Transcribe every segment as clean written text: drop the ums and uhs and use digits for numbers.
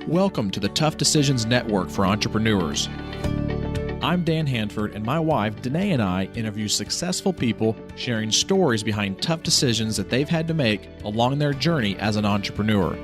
Welcome to the Tough Decisions Network for Entrepreneurs. I'm Dan Hanford, and my wife, Danae, and I interview successful people sharing stories behind tough decisions that they've had to make along their journey as an entrepreneur.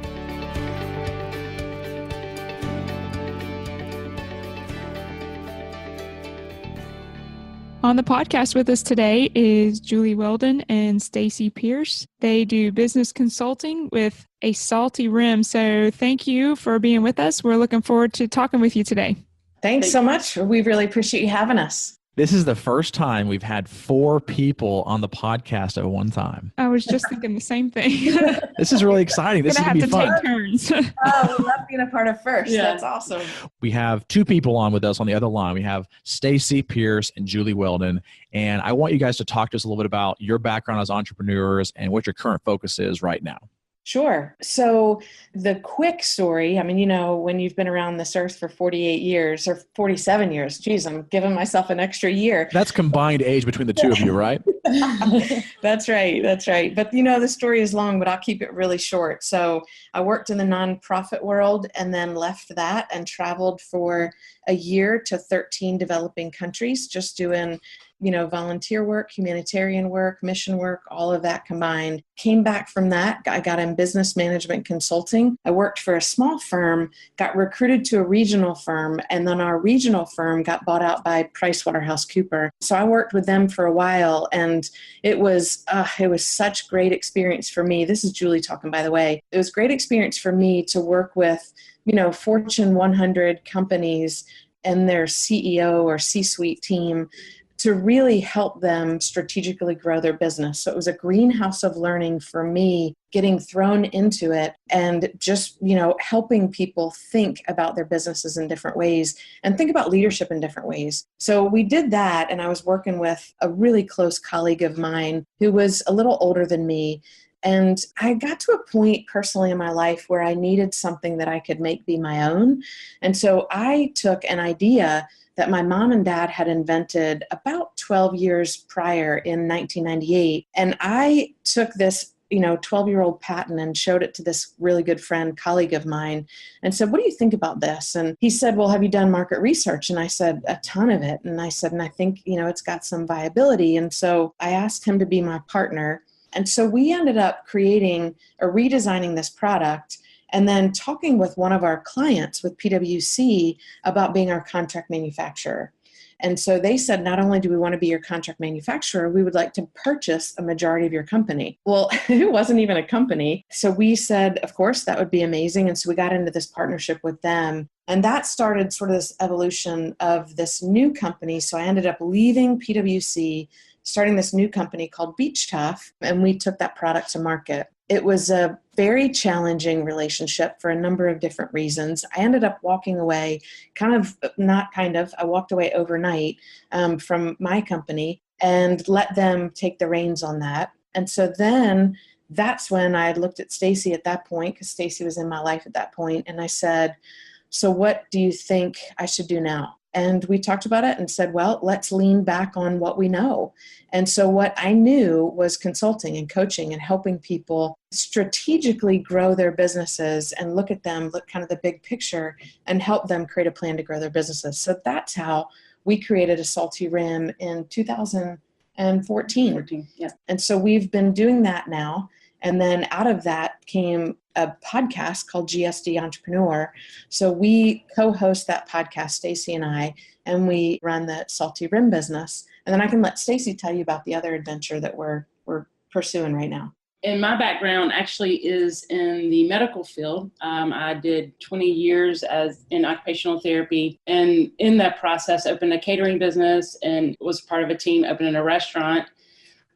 On the podcast with us today is Julie Weldon and Stacey Pierce. They do business consulting with a salty rim. So thank you for being with us. We're looking forward to talking with you today. Thanks so much. We really appreciate you having us. This is the first time we've had 4 people on the podcast at one time. I was just thinking the same thing. This is really exciting. This is going to be fun. Take turns. Oh, we love being a part of first. Yeah. That's awesome. We have 2 people on with us on the other line. We have Stacey Pierce and Julie Weldon. And I want you guys to talk to us a little bit about your background as entrepreneurs and what your current focus is right now. Sure. So the quick story, when you've been around this earth for 48 years or 47 years, geez, I'm giving myself an extra year. That's combined age between the two of you, right? That's right. But the story is long, but I'll keep it really short. So I worked in the nonprofit world and then left that and traveled for a year to 13 developing countries, just doing volunteer work, humanitarian work, mission work, all of that combined. Came back from that. I got in business management consulting. I worked for a small firm, got recruited to a regional firm, and then our regional firm got bought out by PricewaterhouseCoopers. So I worked with them for a while, and it was such great experience for me. This is Julie talking, by the way. It was great experience for me to work with, Fortune 100 companies and their CEO or C-suite team to really help them strategically grow their business. So it was a greenhouse of learning for me, getting thrown into it and just, helping people think about their businesses in different ways and think about leadership in different ways. So we did that, and I was working with a really close colleague of mine who was a little older than me. And I got to a point personally in my life where I needed something that I could make be my own. And so I took an idea that my mom and dad had invented about 12 years prior in 1998. And I took this 12-year-old patent and showed it to this really good friend, colleague of mine, and said, what do you think about this? And he said, well, have you done market research? And I said, a ton of it. And I said, and I think, it's got some viability. And so I asked him to be my partner. And so we ended up creating or redesigning this product and then talking with one of our clients with PwC about being our contract manufacturer. And so they said, not only do we want to be your contract manufacturer, we would like to purchase a majority of your company. Well, it wasn't even a company. So we said, of course, that would be amazing. And so we got into this partnership with them. And that started sort of this evolution of this new company. So I ended up leaving PwC, starting this new company called Beach Tough, and we took that product to market. It was a very challenging relationship for a number of different reasons. I ended up walking away, I walked away overnight from my company and let them take the reins on that. And so then that's when I looked at Stacey at that point, because Stacey was in my life at that point, and I said, so what do you think I should do now? And we talked about it and said, well, let's lean back on what we know. And so what I knew was consulting and coaching and helping people strategically grow their businesses and look kind of the big picture and help them create a plan to grow their businesses. So that's how we created a Salty Rim in 2014. Yeah. And so we've been doing that now. And then out of that came a podcast called GSD Entrepreneur. So we co-host that podcast, Stacey and I, and we run the Salty Rim business. And then I can let Stacey tell you about the other adventure that we're pursuing right now. And my background actually is in the medical field. I did 20 years in occupational therapy, and in that process opened a catering business and was part of a team opening a restaurant.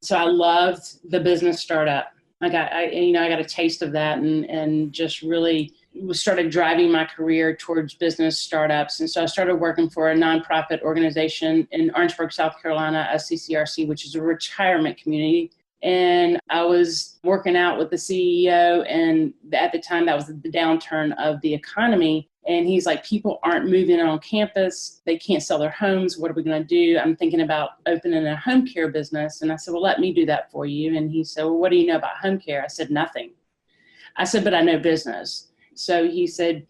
So I loved the business startup. I got a taste of that and just really started driving my career towards business startups. And so I started working for a nonprofit organization in Orangeburg, South Carolina, SCCRC, which is a retirement community. And I was working out with the CEO, and at the time that was the downturn of the economy. And he's like, people aren't moving on campus. They can't sell their homes. What are we going to do? I'm thinking about opening a home care business. And I said, well, let me do that for you. And he said, well, what do you know about home care? I said, nothing. I said, but I know business. So he said,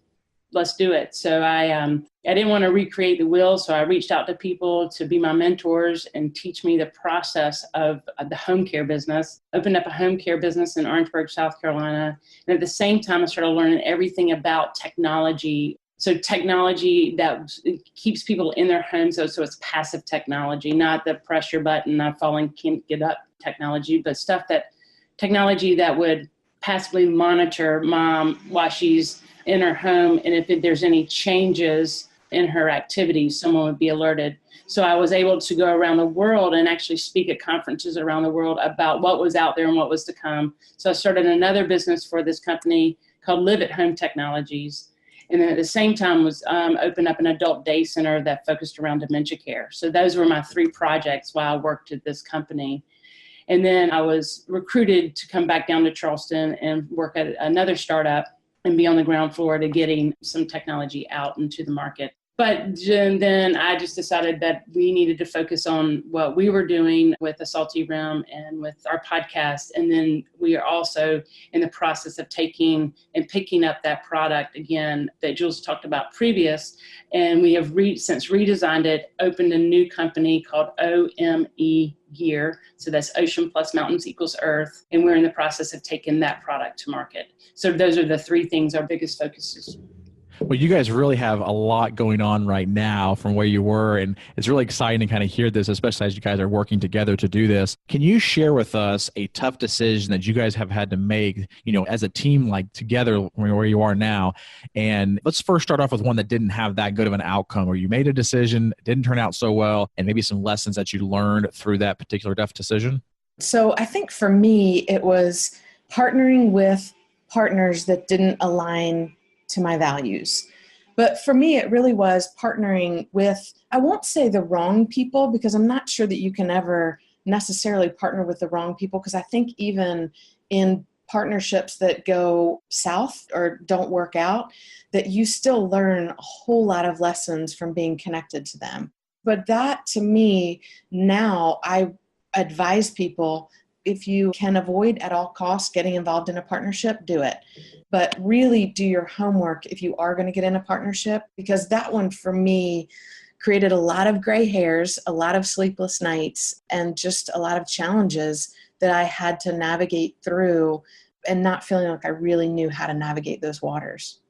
let's do it. So I didn't want to recreate the wheel. So I reached out to people to be my mentors and teach me the process of the home care business. Opened up a home care business in Orangeburg, South Carolina. And at the same time, I started learning everything about technology. So technology that keeps people in their homes. So it's passive technology, not the press your button, not falling, can't get up technology, but technology that would passively monitor mom while she's in her home. And if there's any changes in her activities, someone would be alerted. So I was able to go around the world and actually speak at conferences around the world about what was out there and what was to come. So I started another business for this company called Live at Home Technologies. And then at the same time was opened up an adult day center that focused around dementia care. So those were my 3 projects while I worked at this company. And then I was recruited to come back down to Charleston and work at another startup and be on the ground floor to getting some technology out into the market. But then I just decided that we needed to focus on what we were doing with the Salty Rim and with our podcast. And then we are also in the process of taking and picking up that product again that Jules talked about previous. And we have since redesigned it, opened a new company called OME Gear. So that's Ocean plus Mountains equals Earth. And we're in the process of taking that product to market. So those are the 3 things, our biggest focuses. Well, you guys really have a lot going on right now from where you were, and it's really exciting to kind of hear this, especially as you guys are working together to do this. Can you share with us a tough decision that you guys have had to make, as a team, like together where you are now? And let's first start off with one that didn't have that good of an outcome, where you made a decision, it didn't turn out so well, and maybe some lessons that you learned through that particular tough decision. So I think for me, it was partnering with partners that didn't align to my values. But for me, it really was partnering with, I won't say the wrong people, because I'm not sure that you can ever necessarily partner with the wrong people, because I think even in partnerships that go south or don't work out, that you still learn a whole lot of lessons from being connected to them. But that, to me, now I advise people, if you can avoid at all costs getting involved in a partnership, do it. But really do your homework if you are going to get in a partnership, because that one for me created a lot of gray hairs, a lot of sleepless nights, and just a lot of challenges that I had to navigate through, and not feeling like I really knew how to navigate those waters.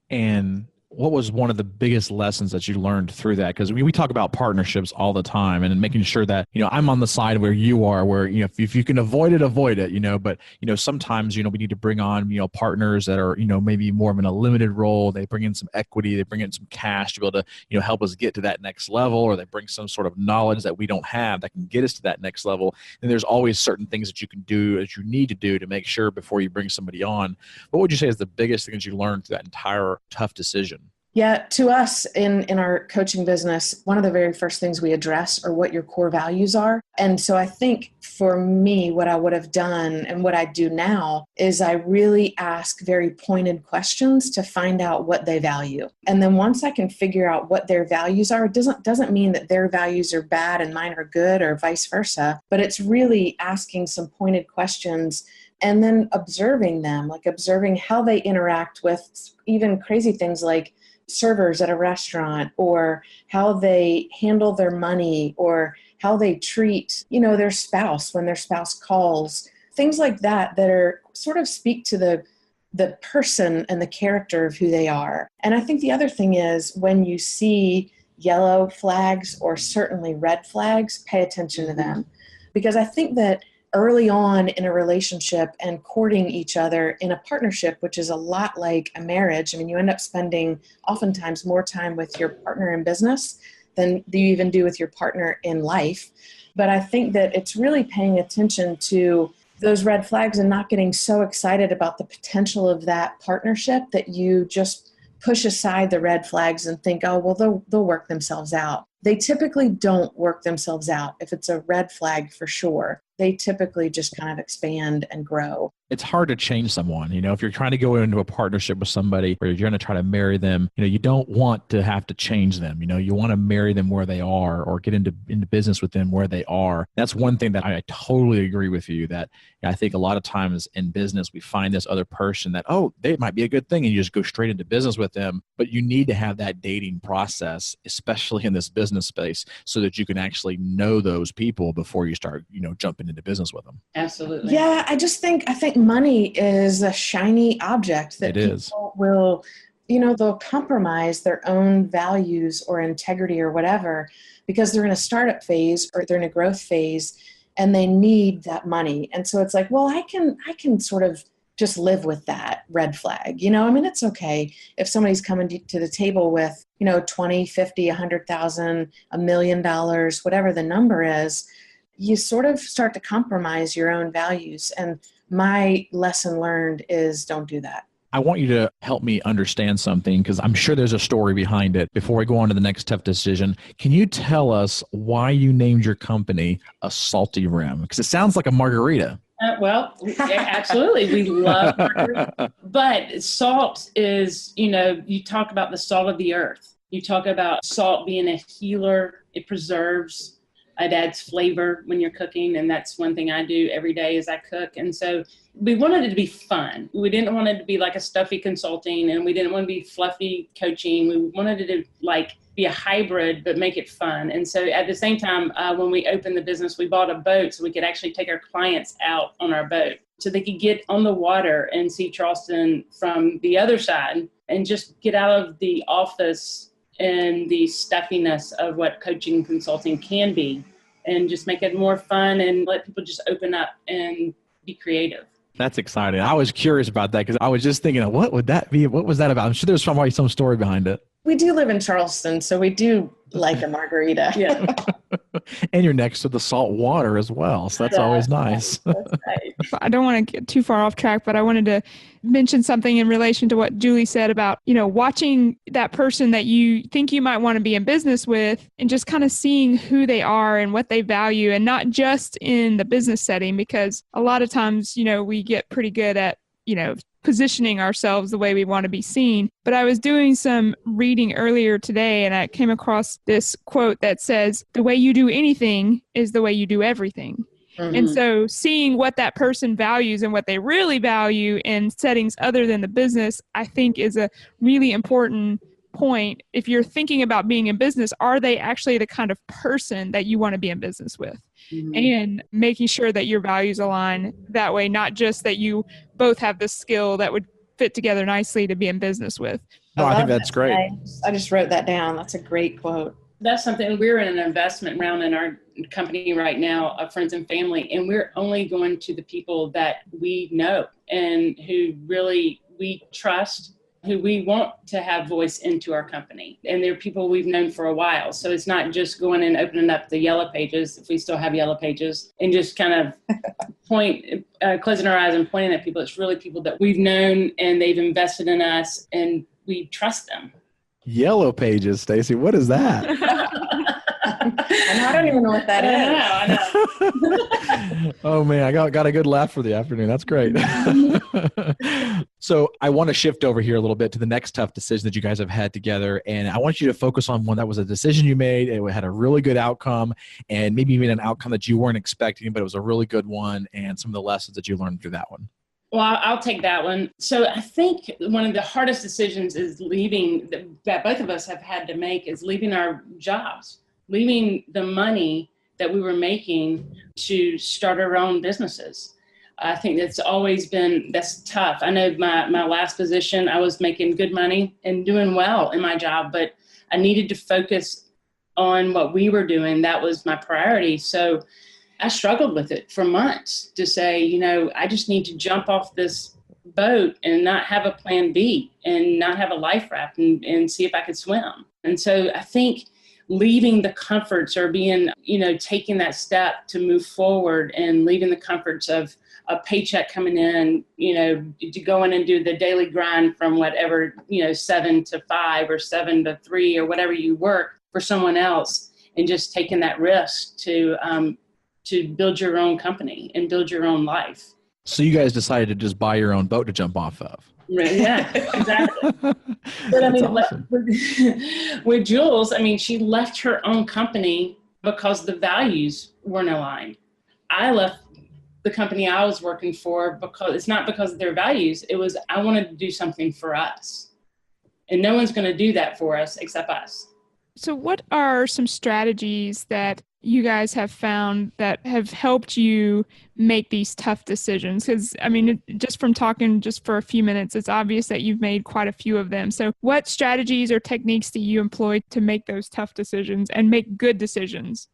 And what was one of the biggest lessons that you learned through that? Because we talk about partnerships all the time, and making sure that, I'm on the side where you are, where, if you can avoid it, but, sometimes, we need to bring on, partners that are, maybe more of in a limited role. They bring in some equity, they bring in some cash to be able to, help us get to that next level, or they bring some sort of knowledge that we don't have that can get us to that next level. And there's always certain things that you can do, that you need to do to make sure before you bring somebody on. What would you say is the biggest thing that you learned through that entire tough decision? Yeah, to us in our coaching business, one of the very first things we address are what your core values are. And so I think for me, what I would have done and what I do now is I really ask very pointed questions to find out what they value. And then once I can figure out what their values are, it doesn't mean that their values are bad and mine are good, or vice versa, but it's really asking some pointed questions and then observing them, like observing how they interact with even crazy things like servers at a restaurant, or how they handle their money, or how they treat, their spouse when their spouse calls, things like that are sort of speak to the person and the character of who they are. And I think the other thing is, when you see yellow flags or certainly red flags, pay attention to them, because I think that early on in a relationship and courting each other in a partnership, which is a lot like a marriage. I mean, you end up spending oftentimes more time with your partner in business than you even do with your partner in life. But I think that it's really paying attention to those red flags and not getting so excited about the potential of that partnership that you just push aside the red flags and think, oh, well, they'll work themselves out. They typically don't work themselves out if it's a red flag, for sure. they typically just kind of expand and grow. It's hard to change someone. If you're trying to go into a partnership with somebody or you're going to try to marry them, you don't want to have to change them. You want to marry them where they are or get into business with them where they are. That's one thing that I totally agree with you, that I think a lot of times in business, we find this other person that, they might be a good thing, and you just go straight into business with them. But you need to have that dating process, especially in this business space, so that you can actually know those people before you start, jumping into business with them. Absolutely. Yeah, I think money is a shiny object that people will, they'll compromise their own values or integrity or whatever because they're in a startup phase or they're in a growth phase and they need that money. And so it's like, well, I can sort of just live with that red flag. It's okay if somebody's coming to the table with, 20, 50, 100,000, $1 million, whatever the number is, you sort of start to compromise your own values. And my lesson learned is don't do that. I want you to help me understand something because I'm sure there's a story behind it. Before we go on to the next tough decision, can you tell us why you named your company a Salty Rim? Because it sounds like a margarita. Well, absolutely. We love margarita. But salt is, you talk about the salt of the earth. You talk about salt being a healer. It preserves. It adds flavor when you're cooking, and that's one thing I do every day as I cook. And so we wanted it to be fun. We didn't want it to be like a stuffy consulting, and we didn't want to be fluffy coaching. We wanted it to be a hybrid, but make it fun. And so at the same time, when we opened the business, we bought a boat so we could actually take our clients out on our boat so they could get on the water and see Charleston from the other side and just get out of the office and the stuffiness of what coaching and consulting can be, and just make it more fun and let people just open up and be creative. That's exciting. I was curious about that because I was just thinking, what would that be? What was that about? I'm sure there's probably some story behind it. We do live in Charleston, so we do like a margarita. Yeah. And you're next to the salt water as well, so that's always nice. That's right. I don't want to get too far off track, but I wanted to mention something in relation to what Julie said about, watching that person that you think you might want to be in business with and just kind of seeing who they are and what they value, and not just in the business setting, because a lot of times, we get pretty good at, positioning ourselves the way we want to be seen. But I was doing some reading earlier today and I came across this quote that says, "The way you do anything is the way you do everything." Mm-hmm. And so seeing what that person values and what they really value in settings other than the business, I think is a really important point. If you're thinking about being in business, are they actually the kind of person that you want to be in business with? Mm-hmm. And making sure that your values align that way, not just that you both have the skill that would fit together nicely to be in business with. No, I think that's great. I just wrote that down. That's a great quote. That's something. We're in an investment round in our company right now of friends and family, and we're only going to the people that we know and who really we trust, who we want to have voice into our company. And they're people we've known for a while. So it's not just going and opening up the yellow pages, if we still have yellow pages, and just kind of closing our eyes and pointing at people. It's really people that we've known and they've invested in us and we trust them. Yellow pages, Stacey. What is that? I don't even know what that is. I know. Oh man, I got a good laugh for the afternoon. That's great. So I want to shift over here a little bit to the next tough decision that you guys have had together. And I want you to focus on one that was a decision you made. It had a really good outcome and maybe even an outcome that you weren't expecting, but it was a really good one, and some of the lessons that you learned through that one. Well, I'll take that one. So I think one of the hardest decisions is leaving that both of us have had to make is leaving our jobs, leaving the money that we were making to start our own businesses. I think that's tough. I know my last position, I was making good money and doing well in my job, but I needed to focus on what we were doing. That was my priority. So I struggled with it for months to say, I just need to jump off this boat and not have a plan B and not have a life raft and see if I could swim. And so I think leaving the comforts or being, taking that step to move forward and leaving the comforts of a paycheck coming in, to go in and do the daily grind from whatever, 7 to 5 or 7 to 3 or whatever you work for someone else, and just taking that risk to to build your own company and build your own life. So you guys decided to just buy your own boat to jump off of. Yeah, exactly. But I mean, awesome. with Jules, I mean, she left her own company because the values weren't aligned. I left the company I was working for because it's not because of their values. It was, I wanted to do something for us. And no one's going to do that for us except us. So what are some strategies that you guys have found that have helped you make these tough decisions? Because, I mean, just from talking just for a few minutes, it's obvious that you've made quite a few of them. So what strategies or techniques do you employ to make those tough decisions and make good decisions?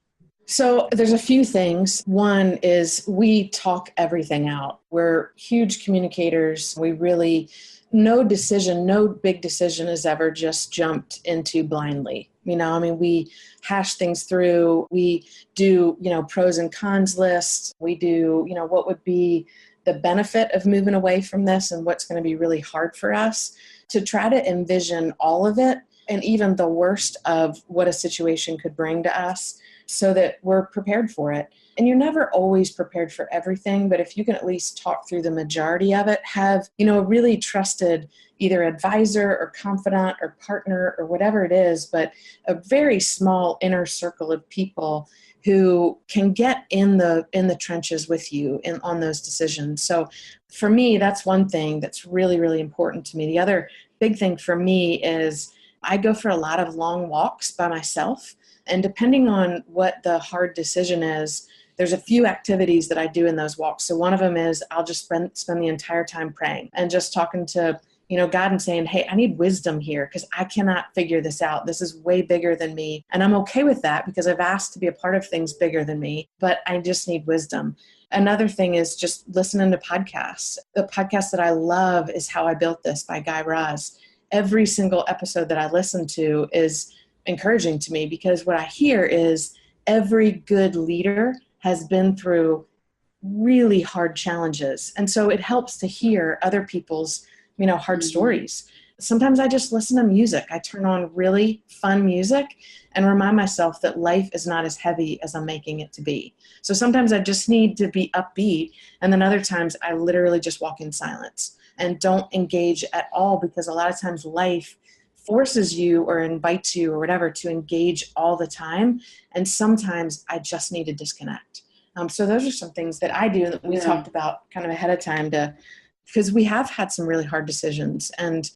So there's a few things. One is we talk everything out. We're huge communicators. We really, no big decision is ever just jumped into blindly. We hash things through. We do, pros and cons lists. We do, what would be the benefit of moving away from this and what's going to be really hard for us, to try to envision all of it and even the worst of what a situation could bring to us so that we're prepared for it. And you're never always prepared for everything, but if you can at least talk through the majority of it, have, a really trusted either advisor or confidant or partner or whatever it is, but a very small inner circle of people who can get in the trenches with you on those decisions. So for me, that's one thing that's really, really important to me. The other big thing for me is I go for a lot of long walks by myself. And depending on what the hard decision is, there's a few activities that I do in those walks. So one of them is I'll just spend the entire time praying and just talking to God and saying, hey, I need wisdom here because I cannot figure this out. This is way bigger than me. And I'm okay with that because I've asked to be a part of things bigger than me, but I just need wisdom. Another thing is just listening to podcasts. The podcast that I love is How I Built This by Guy Raz. Every single episode that I listen to is encouraging to me because what I hear is every good leader has been through really hard challenges. And so it helps to hear other people's, hard stories. Sometimes I just listen to music. I turn on really fun music and remind myself that life is not as heavy as I'm making it to be. So sometimes I just need to be upbeat. And then other times I literally just walk in silence and don't engage at all because a lot of times life forces you or invites you or whatever to engage all the time. And sometimes I just need to disconnect. So those are some things that I do that we talked about kind of ahead of time because we have had some really hard decisions. And,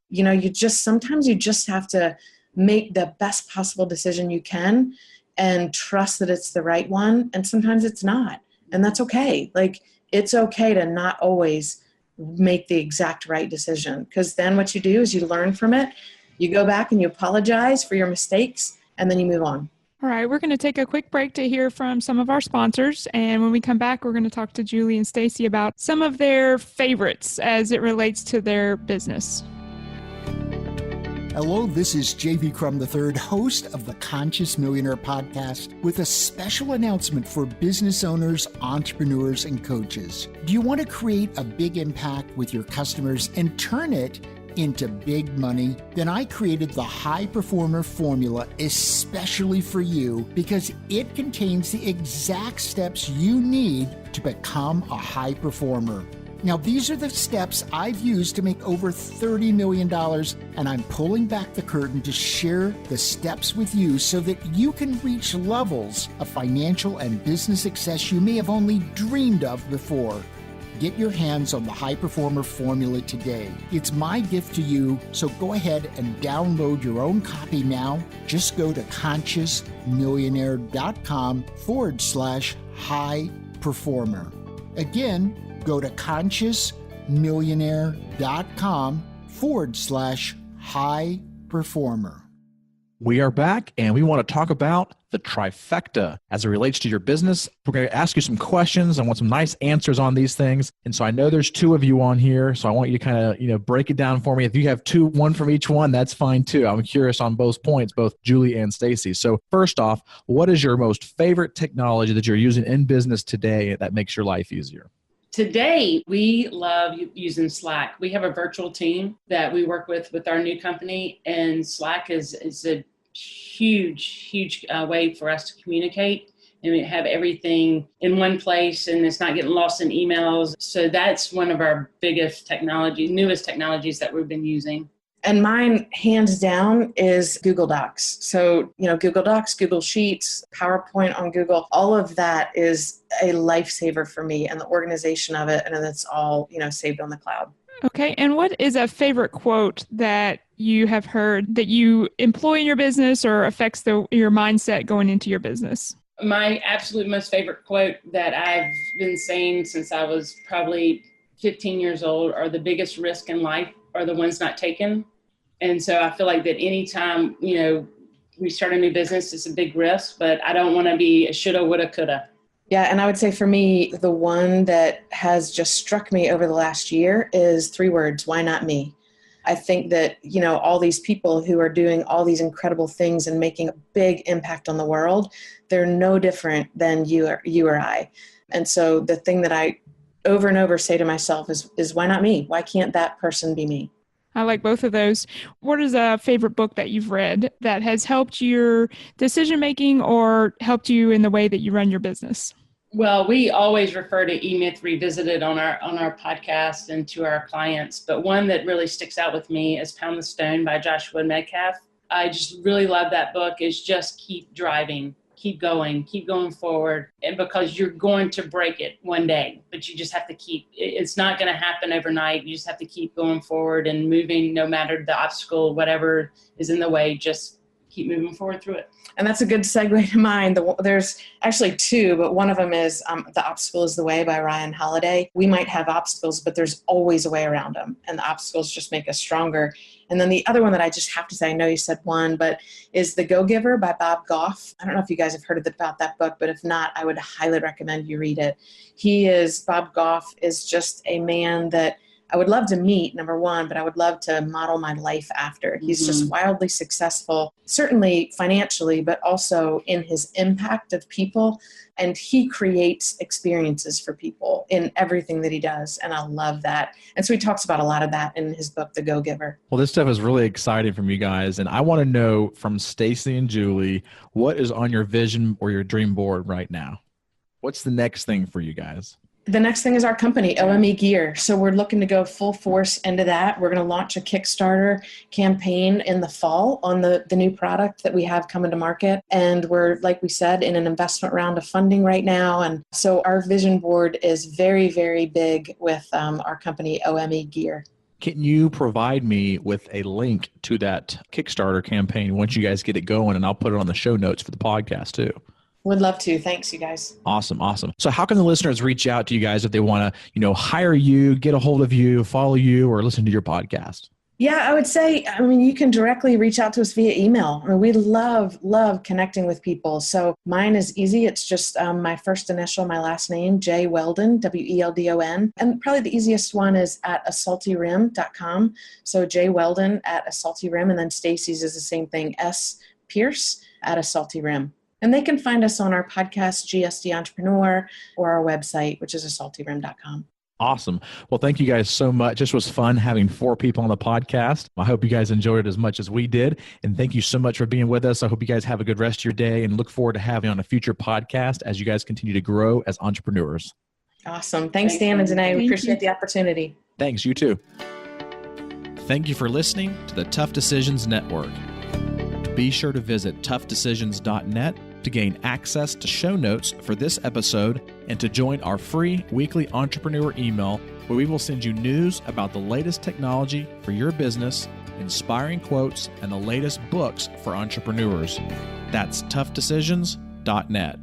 sometimes you just have to make the best possible decision you can and trust that it's the right one. And sometimes it's not. And that's okay. Like, it's okay to not always make the exact right decision because then what you do is you learn from it. You go back and you apologize for your mistakes, and then you move on. All right, we're going to take a quick break to hear from some of our sponsors. And when we come back, we're going to talk to Julie and Stacey about some of their favorites as it relates to their business. Hello, this is J.V. Crum III, host of the Conscious Millionaire podcast, with a special announcement for business owners, entrepreneurs, and coaches. Do you want to create a big impact with your customers and turn it into big money? Then I created the High Performer Formula especially for you because it contains the exact steps you need to become a high performer. Now, these are the steps I've used to make over $30 million, and I'm pulling back the curtain to share the steps with you so that you can reach levels of financial and business success you may have only dreamed of before. Get your hands on the High Performer Formula today. It's my gift to you, so go ahead and download your own copy now. Just go to consciousmillionaire.com/high performer. Again, go to consciousmillionaire.com/high performer. We are back and we want to talk about the trifecta as it relates to your business. We're going to ask you some questions. I want some nice answers on these things. And so I know there's two of you on here. So I want you to kind of, break it down for me. If you have one from each one, that's fine too. I'm curious on both points, both Julie and Stacey. So first off, what is your most favorite technology that you're using in business today that makes your life easier? Today, we love using Slack. We have a virtual team that we work with our new company, and Slack is a huge way for us to communicate. and we have everything in one place and it's not getting lost in emails. So that's one of our newest technologies that we've been using. And mine, hands down, is Google Docs. So, Google Docs, Google Sheets, PowerPoint on Google, all of that is a lifesaver for me, and the organization of it, and it's all, saved on the cloud. Okay. And what is a favorite quote that you have heard that you employ in your business or affects your mindset going into your business? My absolute most favorite quote that I've been saying since I was probably 15 years old are the biggest risk in life are the ones not taken. And so I feel like that anytime, we start a new business, it's a big risk, but I don't want to be a shoulda, woulda, coulda. Yeah. And I would say for me, the one that has just struck me over the last year is 3 words: why not me? I think that, all these people who are doing all these incredible things and making a big impact on the world, they're no different than you or I. And so the thing that I over and over say to myself is why not me? Why can't that person be me? I like both of those. What is a favorite book that you've read that has helped your decision-making or helped you in the way that you run your business? Well, we always refer to E-Myth Revisited on our podcast and to our clients, but one that really sticks out with me is Pound the Stone by Joshua Medcalf. I just really love that book. Is just keep driving. Keep going forward, and because you're going to break it one day, but you just have to it's not going to happen overnight. You just have to keep going forward and moving no matter the obstacle, whatever is in the way, just keep moving forward through it. And that's a good segue to mine. There's actually 2, but one of them is The Obstacle is the Way by Ryan Holiday. We might have obstacles, but there's always a way around them, and the obstacles just make us stronger. And then the other one that I just have to say, I know you said one, but is The Go-Giver by Bob Goff. I don't know if you guys have heard about that book, but if not, I would highly recommend you read it. Bob Goff is just a man that I would love to meet, number one, but I would love to model my life after. He's just wildly successful, certainly financially, but also in his impact of people. And he creates experiences for people in everything that he does. And I love that. And so he talks about a lot of that in his book, The Go-Giver. Well, this stuff is really exciting from you guys. And I want to know from Stacey and Julie, what is on your vision or your dream board right now? What's the next thing for you guys? The next thing is our company, OME Gear. So we're looking to go full force into that. We're going to launch a Kickstarter campaign in the fall on the new product that we have coming to market. And we're, like we said, in an investment round of funding right now. And so our vision board is very, very big with our company, OME Gear. Can you provide me with a link to that Kickstarter campaign once you guys get it going? And I'll put it on the show notes for the podcast too. Would love to. Thanks, you guys. Awesome. So how can the listeners reach out to you guys if they want to, hire you, get a hold of you, follow you, or listen to your podcast? Yeah, I would say, you can directly reach out to us via email. We love connecting with people. So mine is easy. It's just my first initial, my last name, J Weldon, Weldon. And probably the easiest one is at asaltyrim.com. So J Weldon at asaltyrim, and then Staceys is the same thing, S Pierce at asaltyrim. And they can find us on our podcast, GSD Entrepreneur, or our website, which is asaltyrim.com. Awesome. Well, thank you guys so much. This was fun having 4 people on the podcast. I hope you guys enjoyed it as much as we did. And thank you so much for being with us. I hope you guys have a good rest of your day and look forward to having you on a future podcast as you guys continue to grow as entrepreneurs. Awesome. Thanks, Dan and Danae. We appreciate the opportunity. Thanks. You too. Thank you for listening to the Tough Decisions Network. Be sure to visit toughdecisions.net to gain access to show notes for this episode and to join our free weekly entrepreneur email where we will send you news about the latest technology for your business, inspiring quotes, and the latest books for entrepreneurs. That's toughdecisions.net.